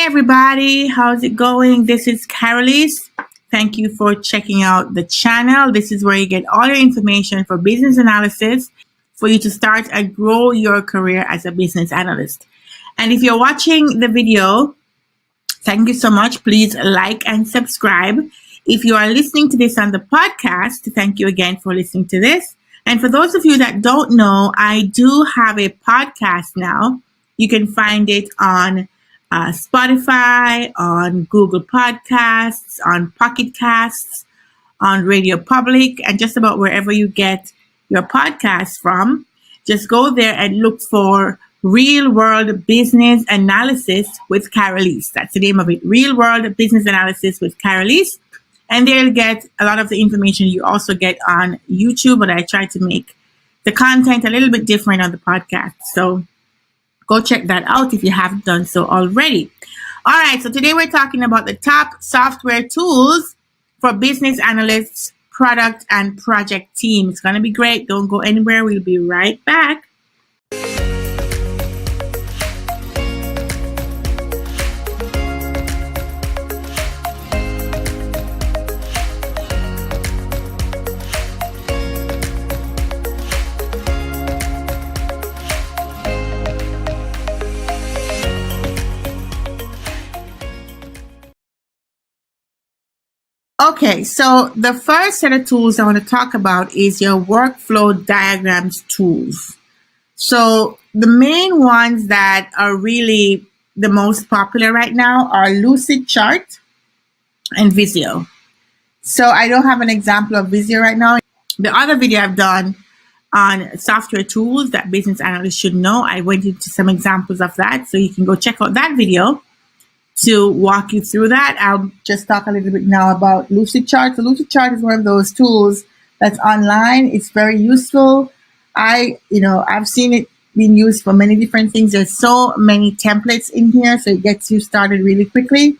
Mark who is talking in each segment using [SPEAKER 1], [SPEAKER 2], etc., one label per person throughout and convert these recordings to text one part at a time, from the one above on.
[SPEAKER 1] Hey everybody, how's it going? This is Karaleise. Thank you for checking out the channel. This is where you get all your information for business analysis for you to start and grow your career as a business analyst. And if you're watching the video, thank you so much. Please like and subscribe. If you are listening to this on the podcast, thank you again for listening to this. And for those of you that don't know, I do have a podcast now. You can find it on Spotify, on Google Podcasts, on Pocket Casts, on Radio Public, and just about wherever you get your podcasts from. Just go there and look for Real World Business Analysis with Karaleise. That's the name of it, Real World Business Analysis with Karaleise. And there you'll get a lot of the information you also get on YouTube, but I try to make the content a little bit different on the podcast. So go check that out if you haven't done so already. All right, so today we're talking about the top software tools for business analysts, product, and project team. It's going to be great. Don't go anywhere. We'll be right back. Okay, so the first set of tools I want to talk about is your workflow diagrams tools. So the main ones that are really the most popular right now are Lucidchart and Visio. So I don't have an example of Visio right now. The other video I've done on software tools that business analysts should know, I went into some examples of that. So you can go check out that video to walk you through that. I'll just talk a little bit now about Lucidchart. So Lucidchart is one of those tools that's online. It's very useful. I've seen it being used for many different things. There's so many templates in here, so it gets you started really quickly.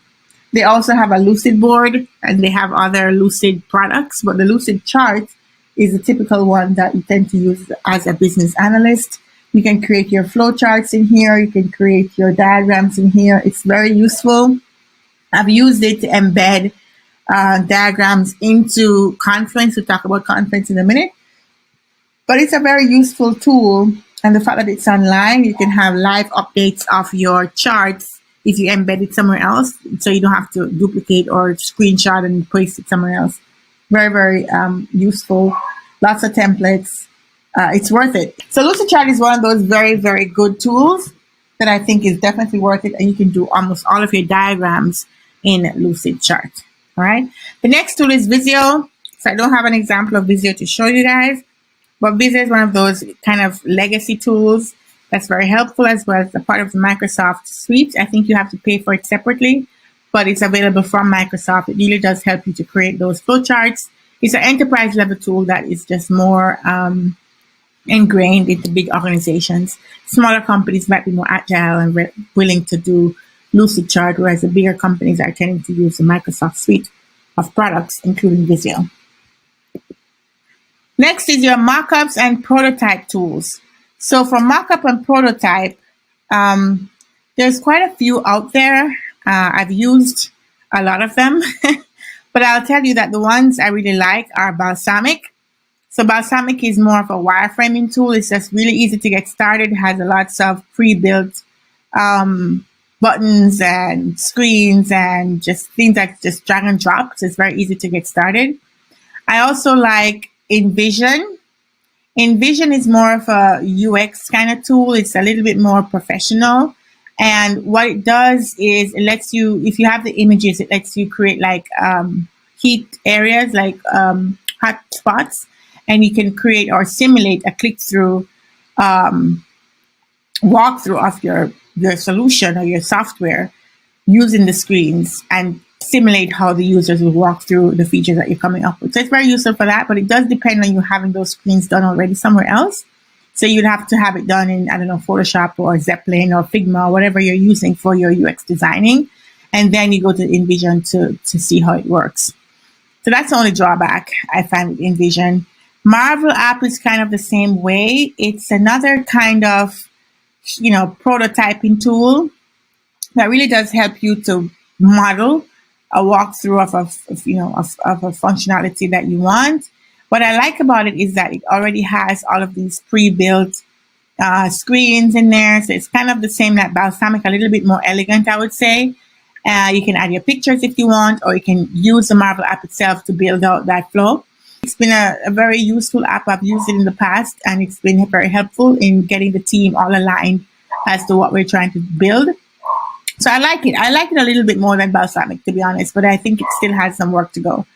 [SPEAKER 1] They also have a Lucid board and they have other Lucid products, but the Lucidchart is a typical one that you tend to use as a business analyst. You can create your flowcharts in here. You can create your diagrams in here. It's very useful. I've used it to embed diagrams into Confluence. We'll talk about Confluence in a minute. But it's a very useful tool. And the fact that it's online, you can have live updates of your charts if you embed it somewhere else. So you don't have to duplicate or screenshot and paste it somewhere else. Very, very useful. Lots of templates. It's worth it. So Lucidchart is one of those very, very good tools that I think is definitely worth it. And you can do almost all of your diagrams in Lucidchart. All right. The next tool is Visio. So I don't have an example of Visio to show you guys, but Visio is one of those kind of legacy tools that's very helpful as well as a part of the Microsoft suite. I think you have to pay for it separately, but it's available from Microsoft. It really does help you to create those flowcharts. It's an enterprise level tool that is just more ingrained into big organizations. Smaller companies might be more agile and willing to do Lucidchart, whereas the bigger companies are tending to use the Microsoft suite of products, including Visio. Next is your mockups and prototype tools. So for mockup and prototype, there's quite a few out there. I've used a lot of them, but I'll tell you that the ones I really like are Balsamiq. So Balsamiq is more of a wireframing tool. It's just really easy to get started. It has lots of pre-built buttons and screens and just things that just drag and drop. So it's very easy to get started. I also like InVision. InVision is more of a UX kind of tool. It's a little bit more professional. And what it does is it lets you, if you have the images, it lets you create like heat areas, like hot spots. And you can create or simulate a click-through walkthrough of your solution or your software using the screens and simulate how the users will walk through the features that you're coming up with. So it's very useful for that, but it does depend on you having those screens done already somewhere else. So you'd have to have it done in, I don't know, Photoshop or Zeppelin or Figma or whatever you're using for your UX designing. And then you go to InVision to see how it works. So that's the only drawback I find with InVision. Marvel app is kind of the same way. It's another kind of, prototyping tool. that really does help you to model a walkthrough of a functionality that you want. What I like about it is that it already has all of these pre-built screens in there, so it's kind of the same like Balsamic, a little bit more elegant, I would say. You can add your pictures if you want, or you can use the Marvel app itself to build out that flow. It's been a very useful app. I've used it in the past, and it's been very helpful in getting the team all aligned as to what we're trying to build. So I like it. I like it a little bit more than Balsamic, to be honest, but I think it still has some work to go.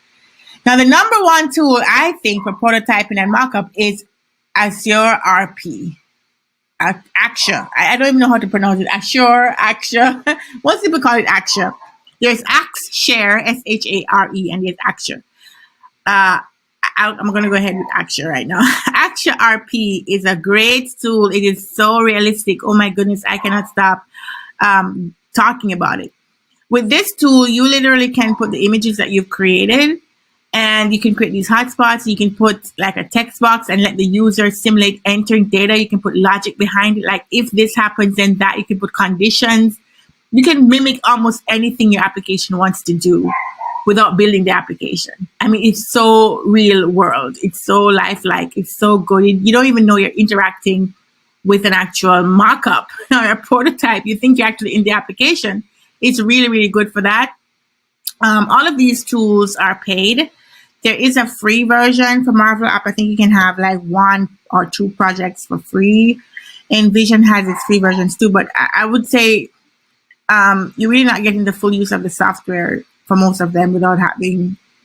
[SPEAKER 1] Now, the number one tool I think for prototyping and mockup is Azure RP. Axure. I don't even know how to pronounce it. Axure. Most people call it Axure. There's Axshare, Share, and there's Axure. I'm going to go ahead with Axure right now. Axure RP is a great tool. It is so realistic. Oh my goodness, I cannot stop talking about it. With this tool, you literally can put the images that you've created, and you can create these hotspots. You can put like a text box and let the user simulate entering data. You can put logic behind it. Like if this happens, then that. You can put conditions. You can mimic almost anything your application wants to do without building the application. I mean, it's so real world. It's so lifelike. It's so good. You don't even know you're interacting with an actual mock-up or a prototype. You think you're actually in the application. It's really, really good for that. All of these tools are paid. There is a free version for Marvel app. I think you can have like 1 or 2 projects for free. InVision has its free versions too, but I would say you're really not getting the full use of the software for most of them without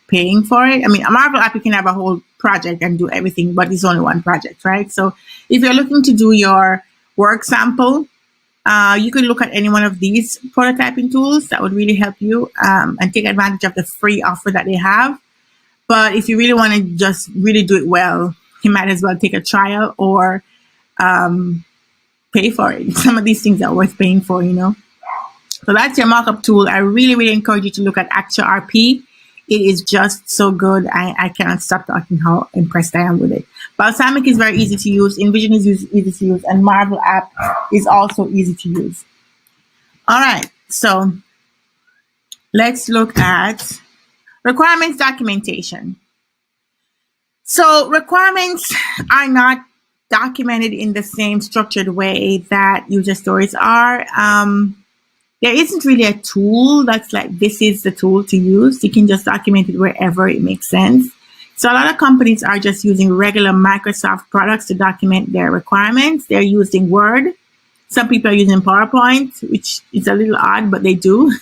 [SPEAKER 1] paying for it. I mean, a Marvel app, you can have a whole project and do everything, but it's only one project, right? So if you're looking to do your work sample, you could look at any one of these prototyping tools. That would really help you and take advantage of the free offer that they have. But if you really want to just really do it well, you might as well take a trial or pay for it. Some of these things are worth paying for, you know. So that's your markup tool. I really, really encourage you to look at Axure RP. It is just so good. I cannot stop talking how impressed I am with it. Balsamic is very easy to use. InVision is easy to use. And Marvel app is also easy to use. All right. So let's look at requirements documentation. So requirements are not documented in the same structured way that user stories are. There isn't really a tool that's like, this is the tool to use. You can just document it wherever it makes sense. So a lot of companies are just using regular Microsoft products to document their requirements. They're using Word. Some people are using PowerPoint, which is a little odd, but they do.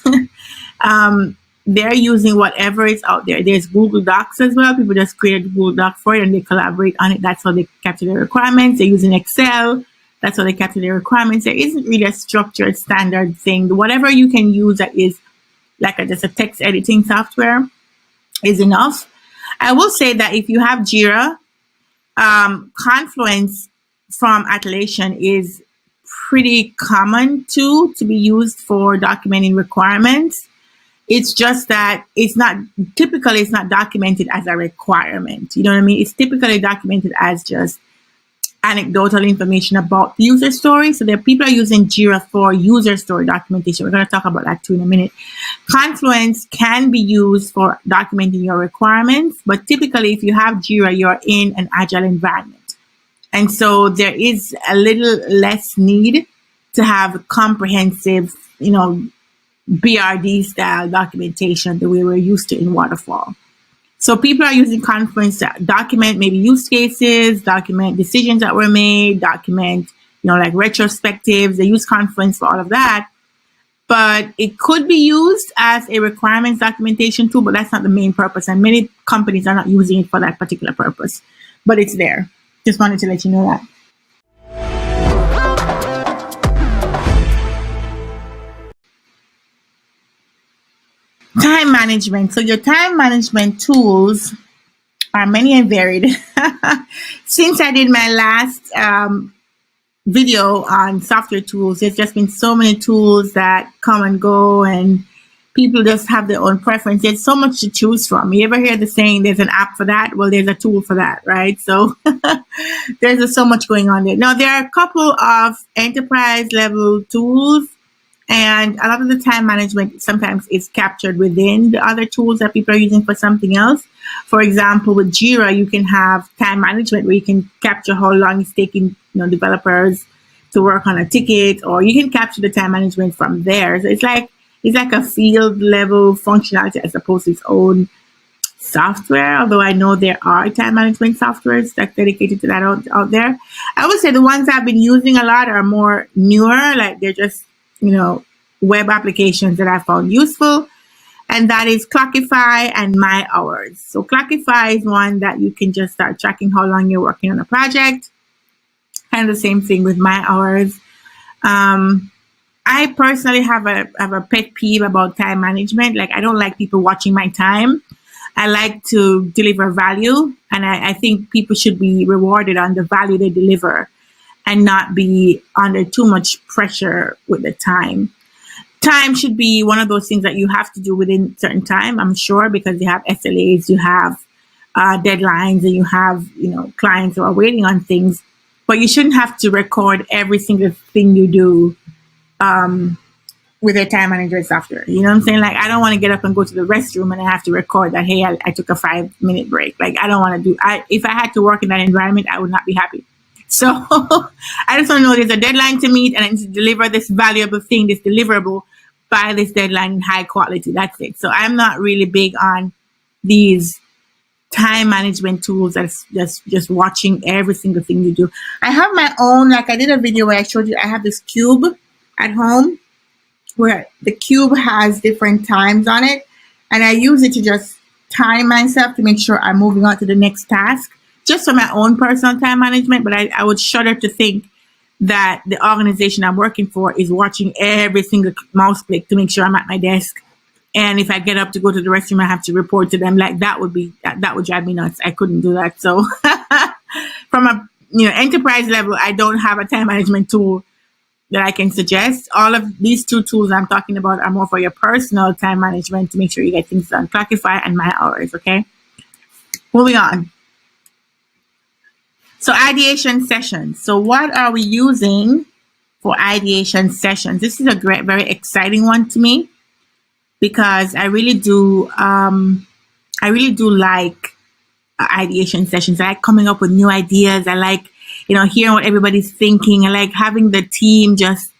[SPEAKER 1] They're using whatever is out there. There's Google Docs as well. People just create a Google Doc for it and they collaborate on it. That's how they capture their requirements. They're using Excel. That's how they capture their requirements. There isn't really a structured standard thing. Whatever you can use that is like just a text editing software is enough. I will say that if you have Jira, Confluence from Atlassian is pretty common to be used for documenting requirements. It's just that it's not documented as a requirement. You know what I mean? It's typically documented as just anecdotal information about the user story. So there people are using Jira for user story documentation. We're going to talk about that too in a minute. Confluence can be used for documenting your requirements, but typically if you have Jira, you're in an agile environment. And so there is a little less need to have comprehensive, BRD style documentation the way we're used to in Waterfall. So people are using Confluence to document maybe use cases, document decisions that were made, document, like retrospectives. They use Confluence for all of that. But it could be used as a requirements documentation tool, but that's not the main purpose. And many companies are not using it for that particular purpose. But it's there. Just wanted to let you know that. Time management. So your time management tools are many and varied. Since I did my last video on software tools, there's just been so many tools that come and go, and people just have their own preference. There's so much to choose from. You ever hear the saying, there's an app for that? Well, there's a tool for that, right? So there's just so much going on there. Now, there are a couple of enterprise level tools And a lot of the time management sometimes is captured within the other tools that people are using for something else. For example, with Jira, you can have time management where you can capture how long it's taking, developers to work on a ticket, or you can capture the time management from there. So it's like a field level functionality as opposed to its own software, although I know there are time management softwares that's dedicated to that out there. I would say the ones I've been using a lot are more newer, like they're just, web applications that I found useful. And that is Clockify and My Hours. So Clockify is one that you can just start tracking how long you're working on a project. And the same thing with My Hours. I personally have a pet peeve about time management. Like, I don't like people watching my time. I like to deliver value, and I think people should be rewarded on the value they deliver and not be under too much pressure with the time. Time should be one of those things that you have to do within certain time, I'm sure, because you have SLAs, you have deadlines, and you have, clients who are waiting on things. But you shouldn't have to record every single thing you do with your time management software. You know what I'm saying? Like, I don't want to get up and go to the restroom and I have to record that, hey, I took a 5-minute break. Like, I don't want to if I had to work in that environment, I would not be happy. So I just want to know there's a deadline to meet and I need to deliver this valuable thing, this deliverable by this deadline in high quality. That's it. So I'm not really big on these time management tools that's just watching every single thing you do. I have my own, like I did a video where I showed you I have this cube at home where the cube has different times on it, and I use it to just time myself to make sure I'm moving on to the next task, just for my own personal time management. But I would shudder to think that the organization I'm working for is watching every single mouse click to make sure I'm at my desk. And if I get up to go to the restroom, I have to report to them. Like, that would drive me nuts. I couldn't do that. So from a enterprise level, I don't have a time management tool that I can suggest. All of these two tools I'm talking about are more for your personal time management to make sure you get things done. Clockify and My Hours, okay? Moving on. So ideation sessions. So what are we using for ideation sessions? This is a great, very exciting one to me because I really do like ideation sessions. I like coming up with new ideas. I like, hearing what everybody's thinking. I like having the team just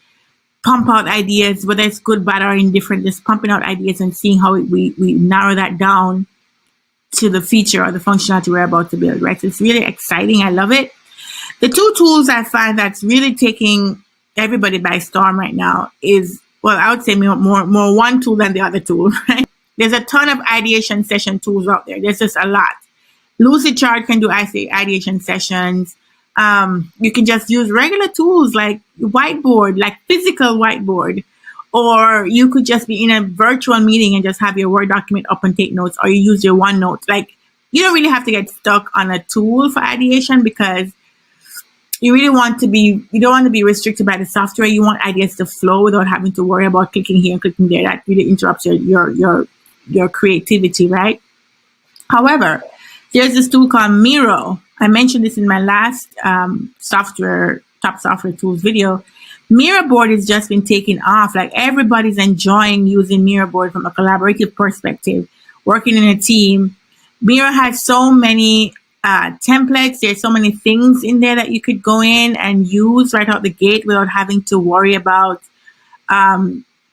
[SPEAKER 1] pump out ideas, whether it's good, bad, or indifferent, just pumping out ideas and seeing how we narrow that down to the feature or the functionality we're about to build, right? So it's really exciting. I love it. The two tools I find that's really taking everybody by storm right now is, well, I would say more one tool than the other tool, right? There's a ton of ideation session tools out there. There's just a lot. Lucidchart can do ideation sessions. You can just use regular tools like whiteboard, like physical whiteboard, or you could just be in a virtual meeting and just have your Word document up and take notes, or you use your OneNote. Like, you don't really have to get stuck on a tool for ideation because you don't want to be restricted by the software. You want ideas to flow without having to worry about clicking here and clicking there. That really interrupts your creativity, right? However, there's this tool called Miro. I mentioned this in my last top software tools video. Miro board has just been taken off. Like, everybody's enjoying using Miro board from a collaborative perspective, working in a team. Miro has so many templates. There's so many things in there that you could go in and use right out the gate without having to worry about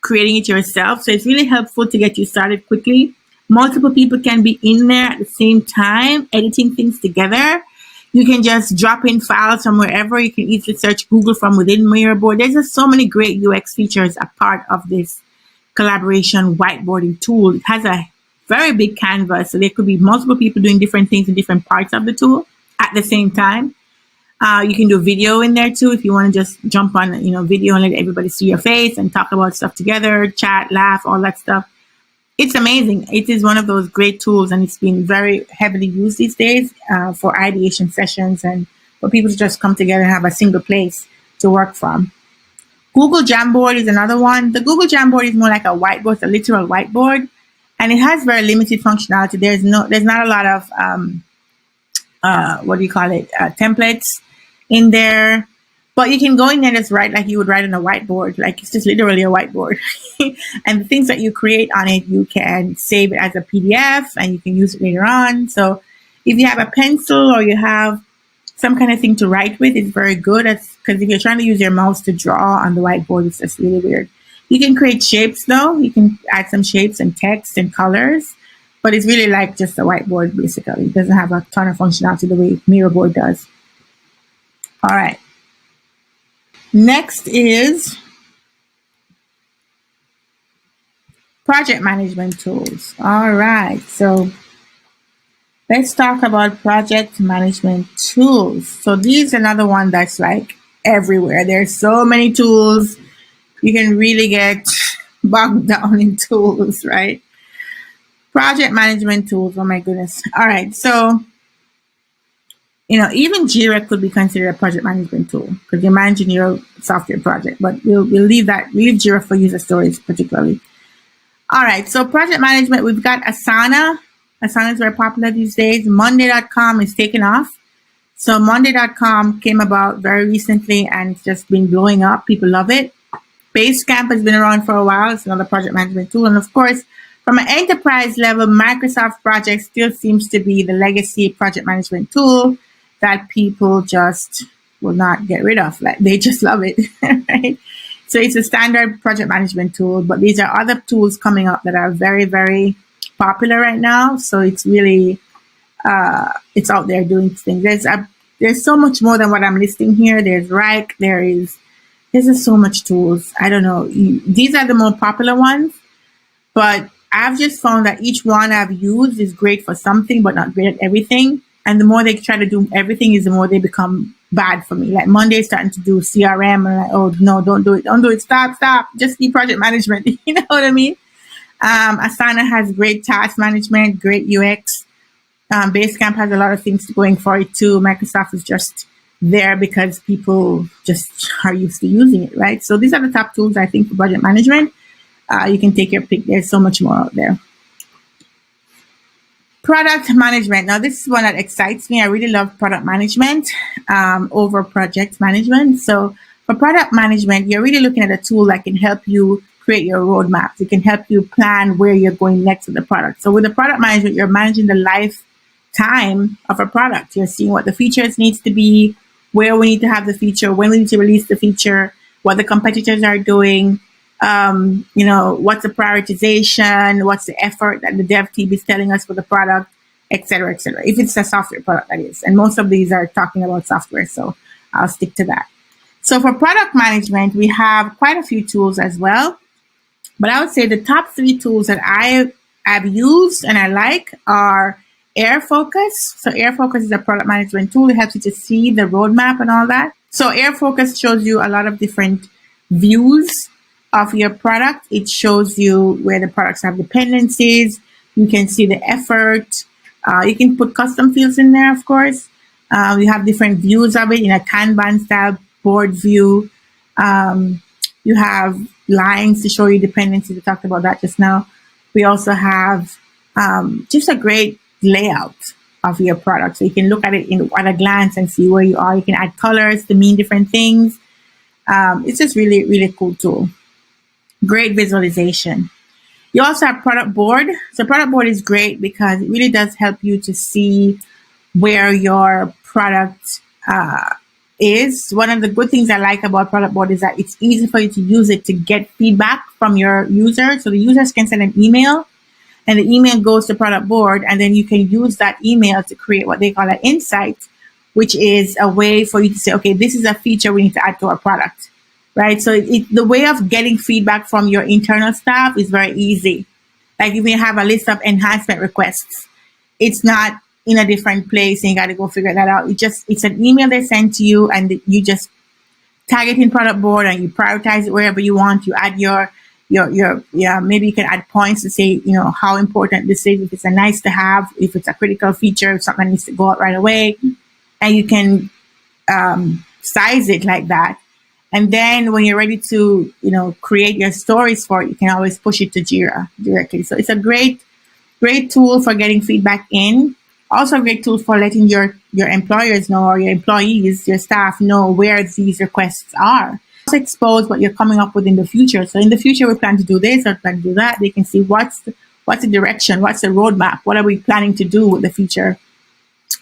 [SPEAKER 1] creating it yourself. So it's really helpful to get you started quickly. Multiple people can be in there at the same time, editing things together. You can just drop in files from wherever. You can easily search Google from within Miro board. There's just so many great UX features a part of this collaboration whiteboarding tool. It has a very big canvas, so there could be multiple people doing different things in different parts of the tool at the same time. You can do video in there too if you want to just jump on, video and let everybody see your face and talk about stuff together, chat, laugh, all that stuff. It's amazing. It is one of those great tools, and it's been very heavily used these days for ideation sessions and for people to just come together and have a single place to work from. Google Jamboard is another one. The Google Jamboard is more like a whiteboard, it's a literal whiteboard, and it has very limited functionality. There's not a lot of templates in there. But you can go in there and just write like you would write on a whiteboard. Like it's just literally a whiteboard. And the things that you create on it, you can save it as a PDF and you can use it later on. So if you have a pencil or you have some kind of thing to write with, it's very good. Because if you're trying to use your mouse to draw on the whiteboard, it's just really weird. You can create shapes though. You can add some shapes and text and colors. But it's really like just a whiteboard basically. It doesn't have a ton of functionality the way Miraboard does. All right. Next is project management tools. All right. So let's talk about project management tools. So these are another one that's like everywhere. There's so many tools. You can really get bogged down in tools, right? Project management tools. Oh my goodness. All right. So, even Jira could be considered a project management tool because you're managing your software project, but we'll leave Jira for user stories particularly. All right. So project management, we've got Asana. Asana is very popular these days. Monday.com is taking off. So Monday.com came about very recently and it's just been blowing up. People love it. Basecamp has been around for a while. It's another project management tool. And of course, from an enterprise level, Microsoft Project still seems to be the legacy project management tool that people just will not get rid of. Like they just love it, right? So it's a standard project management tool, but these are other tools coming up that are very, very popular right now. So it's really, it's out there doing things. There's so much more than what I'm listing here. There's Rike, there's just so much tools. I don't know. These are the more popular ones, but I've just found that each one I've used is great for something, but not great at everything. And the more they try to do everything is the more they become bad for me. Like Monday starting to do CRM and like, oh no, don't do it. Stop. Just need project management. You know what I mean? Asana has great task management, great UX. Basecamp has a lot of things going for it too. Microsoft is just there because people just are used to using it, right? So these are the top tools I think for project management. You can take your pick. There's so much more out there. Product management. Now, this is one that excites me. I really love product management over project management. So for product management, you're really looking at a tool that can help you create your roadmaps. It can help you plan where you're going next with the product. So with the product management, you're managing the lifetime of a product. You're seeing what the features needs to be, where we need to have the feature, when we need to release the feature, what the competitors are doing, what's the prioritization, what's the effort that the dev team is telling us for the product, et cetera, et cetera. If it's a software product, that is. And most of these are talking about software, so I'll stick to that. So for product management, we have quite a few tools as well. But I would say the top 3 tools that I have used and I like are AirFocus. So AirFocus is a product management tool. It helps you to see the roadmap and all that. So AirFocus shows you a lot of different views of your product. It shows you where the products have dependencies. You can see the effort. You can put custom fields in there, of course. You have different views of it in a Kanban style board view. You have lines to show you dependencies. We talked about that just now. We also have just a great layout of your product. So you can look at it at a glance and see where you are. You can add colors to mean different things. It's just really, really cool tool. Great visualization. You also have product board. So product board is great because it really does help you to see where your product is. One of the good things I like about product board is that it's easy for you to use it to get feedback from your users. So the users can send an email and the email goes to product board and then you can use that email to create what they call an insight, which is a way for you to say, okay, this is a feature we need to add to our product. Right. So the way of getting feedback from your internal staff is very easy. Like if you have a list of enhancement requests, it's not in a different place and you got to go figure that out. It's an email they send to you and you just tag it in product board and you prioritize it wherever you want. You add your maybe you can add points to say, how important this is, if it's a nice to have, if it's a critical feature, if something needs to go out right away, and you can size it like that. And then when you're ready to, create your stories for it, you can always push it to Jira directly. So it's a great tool for getting feedback in. Also a great tool for letting your your employers know, or your employees, your staff know where these requests are. Also expose what you're coming up with in the future. So in the future, we plan to do this or plan to do that. They can see what's the direction, what's the roadmap, what are we planning to do with the future,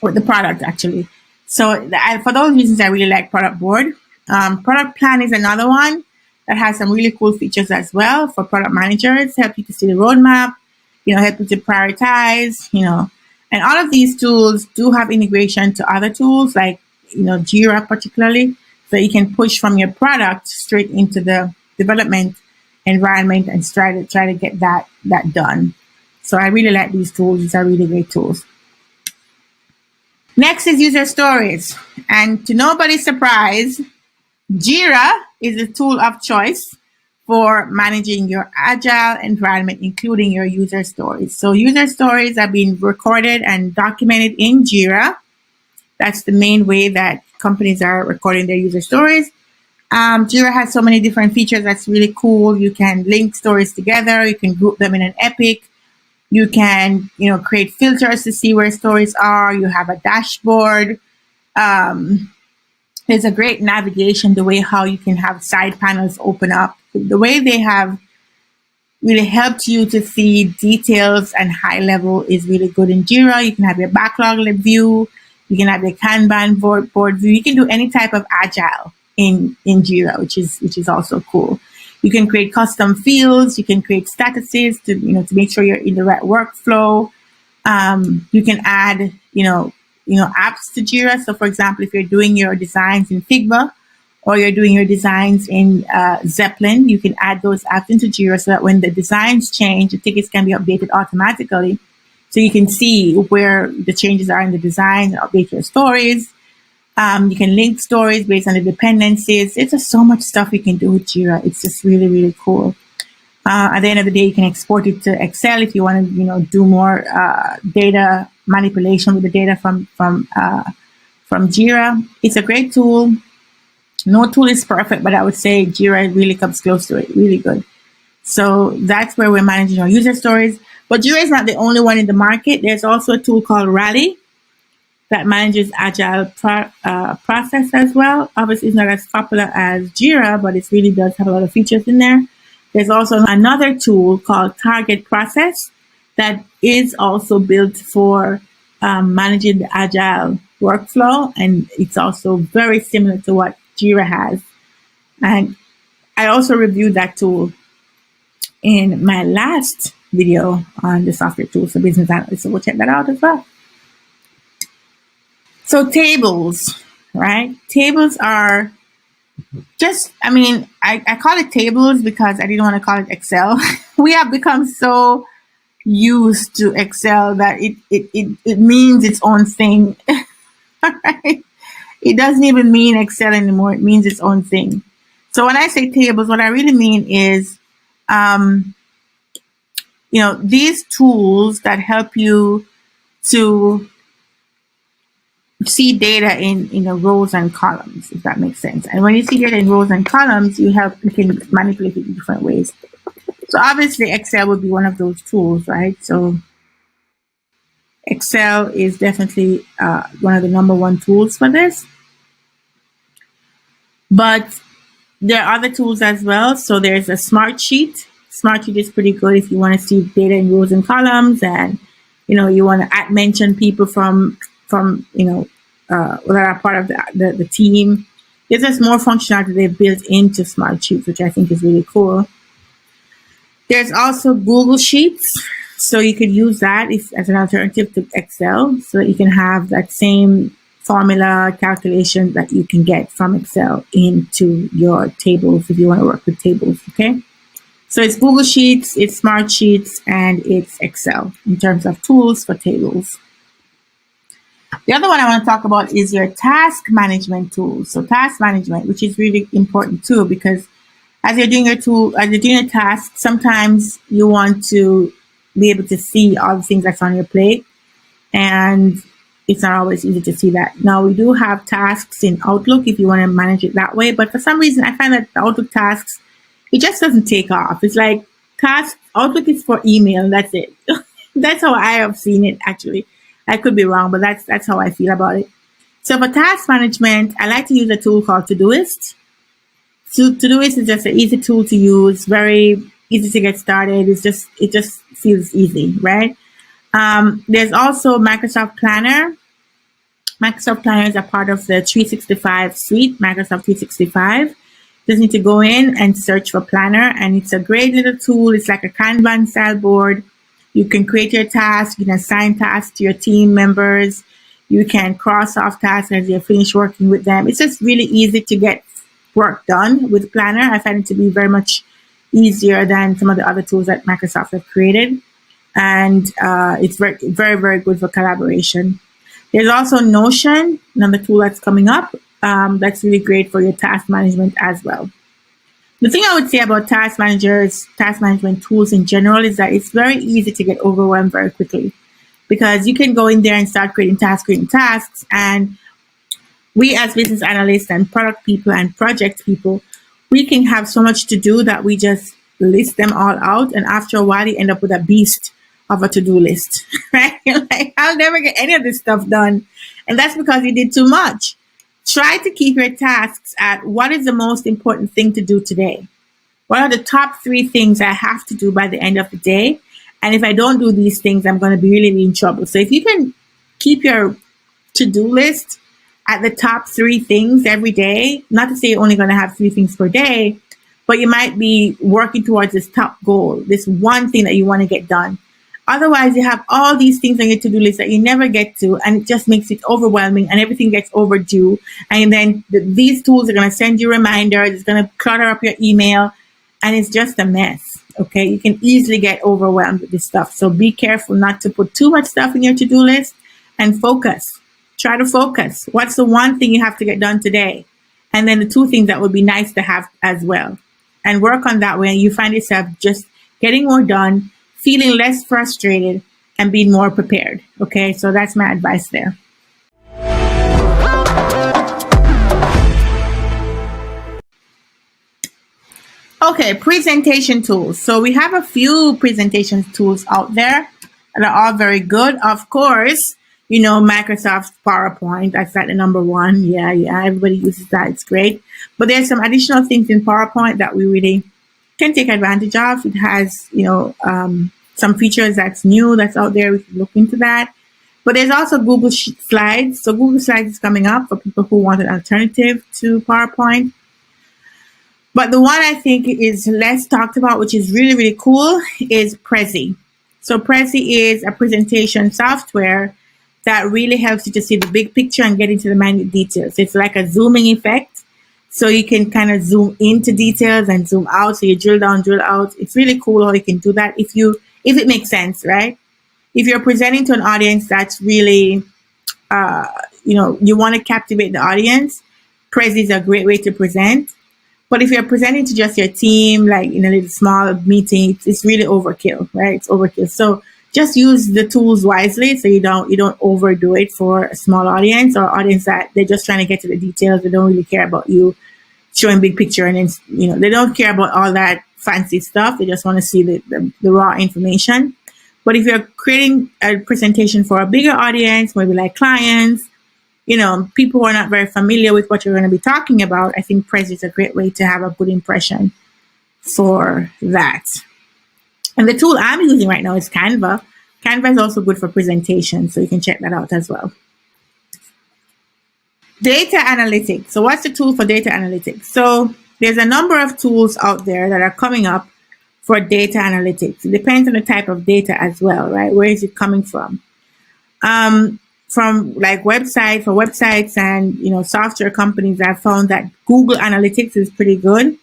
[SPEAKER 1] with the product actually. So for those reasons, I really like product board. Product plan is another one that has some really cool features as well for product managers, help you to see the roadmap, help you to prioritize, and all of these tools do have integration to other tools like, Jira particularly, so you can push from your product straight into the development environment and try to get that done. So I really like these tools. These are really great tools. Next is user stories. And to nobody's surprise, Jira is a tool of choice for managing your agile environment, including your user stories. So user stories are being recorded and documented in Jira. That's the main way that companies are recording their user stories. Jira has so many different features that's really cool. You can link stories together. You can group them in an epic. You can, create filters to see where stories are. You have a dashboard. There's a great navigation, the way how you can have side panels open up. The way they have really helped you to see details and high level is really good in Jira. You can have your backlog view. You can have your Kanban board view. You can do any type of agile in Jira, which is also cool. You can create custom fields. You can create statuses to make sure you're in the right workflow. You can add apps to Jira. So for example, if you're doing your designs in Figma or you're doing your designs in Zeppelin, you can add those apps into Jira so that when the designs change, the tickets can be updated automatically. So you can see where the changes are in the design and update your stories. You can link stories based on the dependencies. It's just so much stuff you can do with Jira. It's just really, really cool. At the end of the day, you can export it to Excel if you want to, do more data manipulation with the data from Jira. It's a great tool. No tool is perfect, but I would say Jira really comes close to it. Really good. So that's where we're managing our user stories. But Jira is not the only one in the market. There's also a tool called Rally that manages agile process as well. Obviously, it's not as popular as Jira, but it really does have a lot of features in there. There's also another tool called Target Process that is also built for managing the agile workflow, and it's also very similar to what Jira has. And I also reviewed that tool in my last video on the software tools for business analysts, so we'll check that out as well. So tables, right? Tables are just, I call it tables because I didn't want to call it Excel. We have become so used to Excel that it means its own thing. Right? It doesn't even mean Excel anymore. It means its own thing. So when I say tables, what I really mean is, these tools that help you to see data in rows and columns, if that makes sense. And when you see data in rows and columns, you can manipulate it in different ways. So obviously Excel would be one of those tools, right? So Excel is definitely one of the number one tools for this. But there are other tools as well. So there's a Smart Sheet. Smart Sheet is pretty good if you want to see data in rows and columns, and you want to mention people from that are part of the team. There's just more functionality they've built into Smart Sheets, which I think is really cool. There's also Google Sheets, so you could use that as an alternative to Excel, so that you can have that same formula calculation that you can get from Excel into your tables if you want to work with tables, okay? So it's Google Sheets, it's Smart Sheets, and it's Excel in terms of tools for tables. The other one I want to talk about is your task management tools. So task management, which is really important too, because as you're doing your task, sometimes you want to be able to see all the things that's on your plate, and it's not always easy to see that. Now, we do have tasks in Outlook if you want to manage it that way, but for some reason, I find that the Outlook tasks, it just doesn't take off. It's like Outlook is for email, that's it. That's how I have seen it, actually. I could be wrong, but that's how I feel about it. So for task management, I like to use a tool called Todoist. So Todoist is just an easy tool to use, very easy to get started. It just feels easy, right? There's also Microsoft Planner. Microsoft Planner is a part of the 365 suite, Microsoft 365. Just need to go in and search for Planner, and it's a great little tool. It's like a Kanban style board. You can create your tasks, you can assign tasks to your team members, you can cross off tasks as you finish working with them. It's just really easy to get work done with Planner. I find it to be very much easier than some of the other tools that Microsoft have created. And it's very, very, very good for collaboration. There's also Notion, another tool that's coming up. That's really great for your task management as well. The thing I would say about task management tools in general is that it's very easy to get overwhelmed very quickly, because you can go in there and start creating tasks. And we as business analysts and product people and project people, we can have so much to do that we just list them all out. And after a while, you end up with a beast of a to-do list, right? You're like, I'll never get any of this stuff done. And that's because you did too much. Try to keep your tasks at what is the most important thing to do today? What are the top 3 things I have to do by the end of the day? And if I don't do these things, I'm going to be really in trouble. So if you can keep your to-do list at the top 3 things every day, not to say you're only going to have 3 things per day, but you might be working towards this top goal, this one thing that you want to get done. Otherwise, you have all these things on your to-do list that you never get to, and it just makes it overwhelming, and everything gets overdue. And then these tools are going to send you reminders. It's going to clutter up your email, and it's just a mess. Okay, you can easily get overwhelmed with this stuff. So be careful not to put too much stuff in your to-do list, and focus. Try to focus. What's the one thing you have to get done today? And then the 2 things that would be nice to have as well. And work on that way, and you find yourself just getting more done, feeling less frustrated, and being more prepared. Okay, so that's my advice there. Okay, presentation tools. So we have a few presentation tools out there that are all very good. Of course, you know, Microsoft PowerPoint, that's like the number one. Yeah, everybody uses that. It's great. But there's some additional things in PowerPoint that we really can take advantage of. It has, some features that's new, that's out there. We can look into that. But there's also Google Slides. So Google Slides is coming up for people who want an alternative to PowerPoint. But the one I think is less talked about, which is really, really cool, is Prezi. So Prezi is a presentation software that really helps you to see the big picture and get into the minute details. It's like a zooming effect. So you can kind of zoom into details and zoom out. So you drill down, drill out. It's really cool how you can do that if it makes sense, right? If you're presenting to an audience that's really, you want to captivate the audience, Prezi is a great way to present. But if you're presenting to just your team, like in a little small meeting, it's really overkill, right? It's overkill. So just use the tools wisely, so you don't overdo it for a small audience, or audience that they're just trying to get to the details. They don't really care about you showing big picture, and then they don't care about all that fancy stuff. They just want to see the raw information. But if you're creating a presentation for a bigger audience, maybe like clients, people who are not very familiar with what you're going to be talking about, I think Prezi is a great way to have a good impression for that. And the tool I'm using right now is Canva. Canva is also good for presentation, so you can check that out as well. Data analytics. So what's the tool for data analytics? So there's a number of tools out there that are coming up for data analytics. It depends on the type of data as well, right? Where is it coming from? From like websites and software companies, I've found that Google Analytics is pretty good,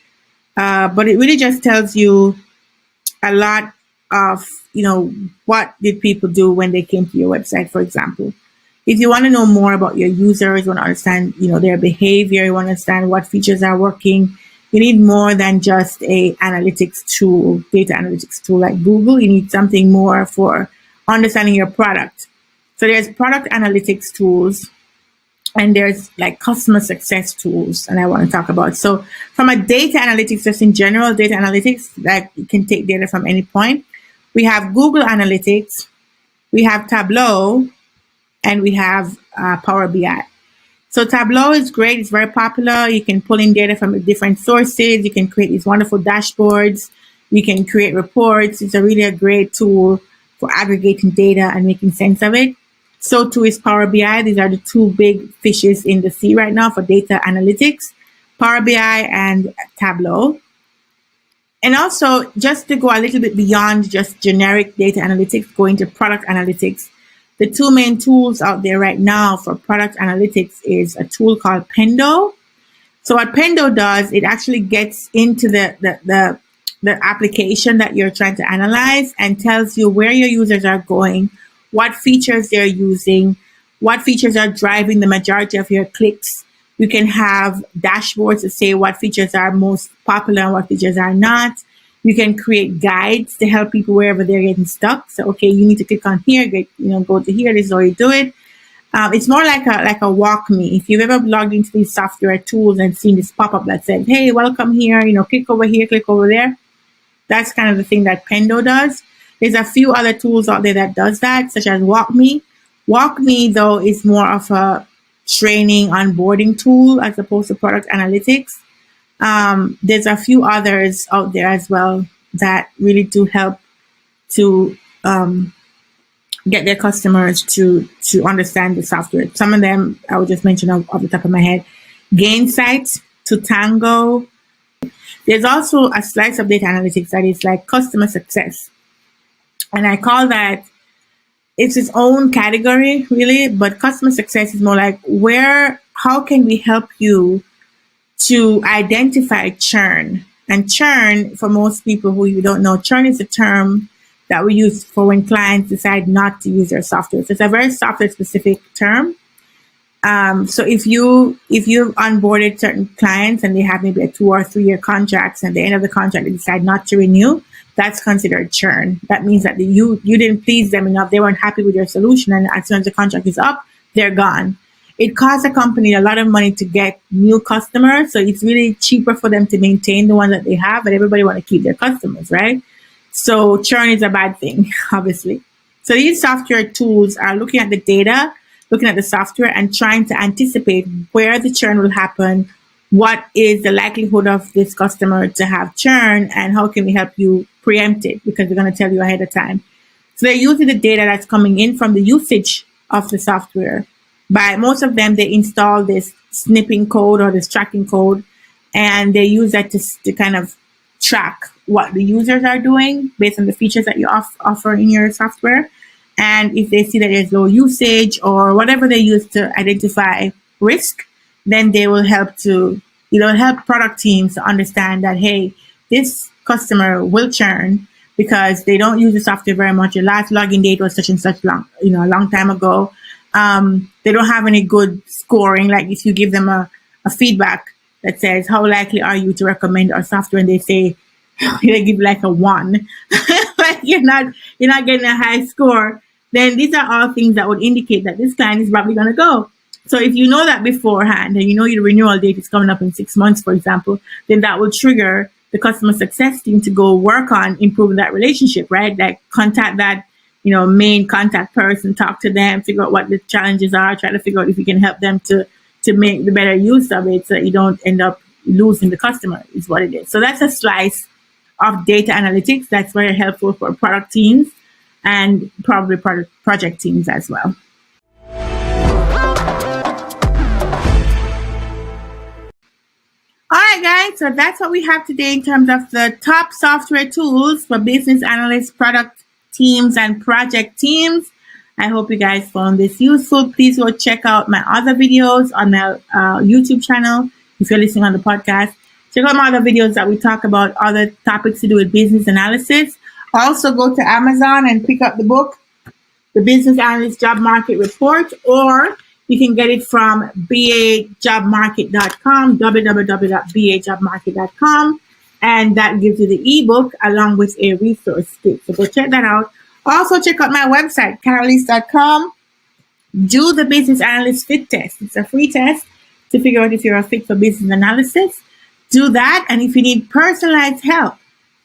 [SPEAKER 1] but it really just tells you a lot of what did people do when they came to your website, for example. If you want to know more about your users, you want to understand their behavior, you want to understand what features are working, you need more than just a analytics tool, data analytics tool like Google. You need something more for understanding your product. So there's product analytics tools, and there's like customer success tools, and I want to talk about. So from a data analytics, just in general, data analytics, that you can take data from any point. We have Google Analytics, we have Tableau, and we have Power BI. So Tableau is great. It's very popular. You can pull in data from different sources. You can create these wonderful dashboards. You can create reports. It's a great tool for aggregating data and making sense of it. So too is Power BI. These are the two big fishes in the sea right now for data analytics, Power BI and Tableau. And also, just to go a little bit beyond just generic data analytics, go into product analytics. The two main tools out there right now for product analytics is a tool called Pendo. So what Pendo does, it actually gets into the application that you're trying to analyze and tells you where your users are going, what features they're using, what features are driving the majority of your clicks. You can have dashboards to say what features are most popular and what features are not. You can create guides to help people wherever they're getting stuck. So, okay, you need to click on here, go to here. This is how you do it. It's more like a walk me. If you've ever logged into these software tools and seen this pop up that says, "Hey, welcome here. Click over here, click over there." That's kind of the thing that Pendo does. There's a few other tools out there that does that, such as WalkMe. WalkMe, though, is more of a training onboarding tool as opposed to product analytics. There's a few others out there as well that really do help to get their customers to understand the software. Some of them I will just mention off the top of my head. Gainsight, Tutango. There's also a slice of data analytics that is like customer success. And I call that, it's its own category, really, but customer success is more like how can we help you to identify churn? And churn, for most people who you don't know, churn is a term that we use for when clients decide not to use their software. So it's a very software specific term. So if you've onboarded certain clients and they have maybe a 2 or 3 year contracts, and at the end of the contract they decide not to renew, that's considered churn. That means that you didn't please them enough. They weren't happy with your solution, and as soon as the contract is up, they're gone. It costs a company a lot of money to get new customers, so it's really cheaper for them to maintain the one that they have, but everybody want to keep their customers, right? So churn is a bad thing, obviously. So these software tools are looking at the data, looking at the software, and trying to anticipate where the churn will happen, what is the likelihood of this customer to have churn, and how can we help you preempt it, because we're going to tell you ahead of time. So they're using the data that's coming in from the usage of the software. By most of them, they install this snipping code or this tracking code, and they use that to kind of track what the users are doing based on the features that you offer in your software. And if they see that there's low usage or whatever they use to identify risk, then they will help product teams to understand that, hey, this customer will churn because they don't use the software very much. Your last login date was such and such a long time ago. They don't have any good scoring. Like if you give them a feedback that says, how likely are you to recommend our software? And they say, they give like a 1. Like you're not getting a high score. Then these are all things that would indicate that this client is probably going to go. So if you know that beforehand and you know your renewal date is coming up in 6 months, for example, then that will trigger the customer success team to go work on improving that relationship, right? Like contact that, main contact person, talk to them, figure out what the challenges are, try to figure out if you can help them to make the better use of it so that you don't end up losing the customer, is what it is. So that's a slice of data analytics that's very helpful for product teams and probably project teams as well. All right, guys, so that's what we have today in terms of the top software tools for business analysts, product teams, and project teams. I hope you guys found this useful. Please go check out my other videos on my YouTube channel. If you're listening on the podcast, check out my other videos that we talk about other topics to do with business analysis. Also, go to Amazon and pick up the book, The Business Analyst Job Market Report, or you can get it from bajobmarket.com, www.bajobmarket.com, and that gives you the ebook along with a resource kit. So go check that out. Also, check out my website, Karaleise.com. Do the Business Analyst Fit Test. It's a free test to figure out if you're a fit for business analysis. Do that, and if you need personalized help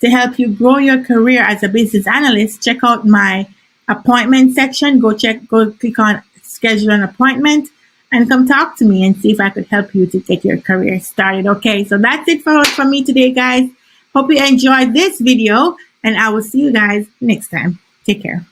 [SPEAKER 1] to help you grow your career as a business analyst, check out my appointment section. Go click on schedule an appointment, and come talk to me and see if I could help you to get your career started. Okay, so that's it for me today, guys. Hope you enjoyed this video, and I will see you guys next time. Take care.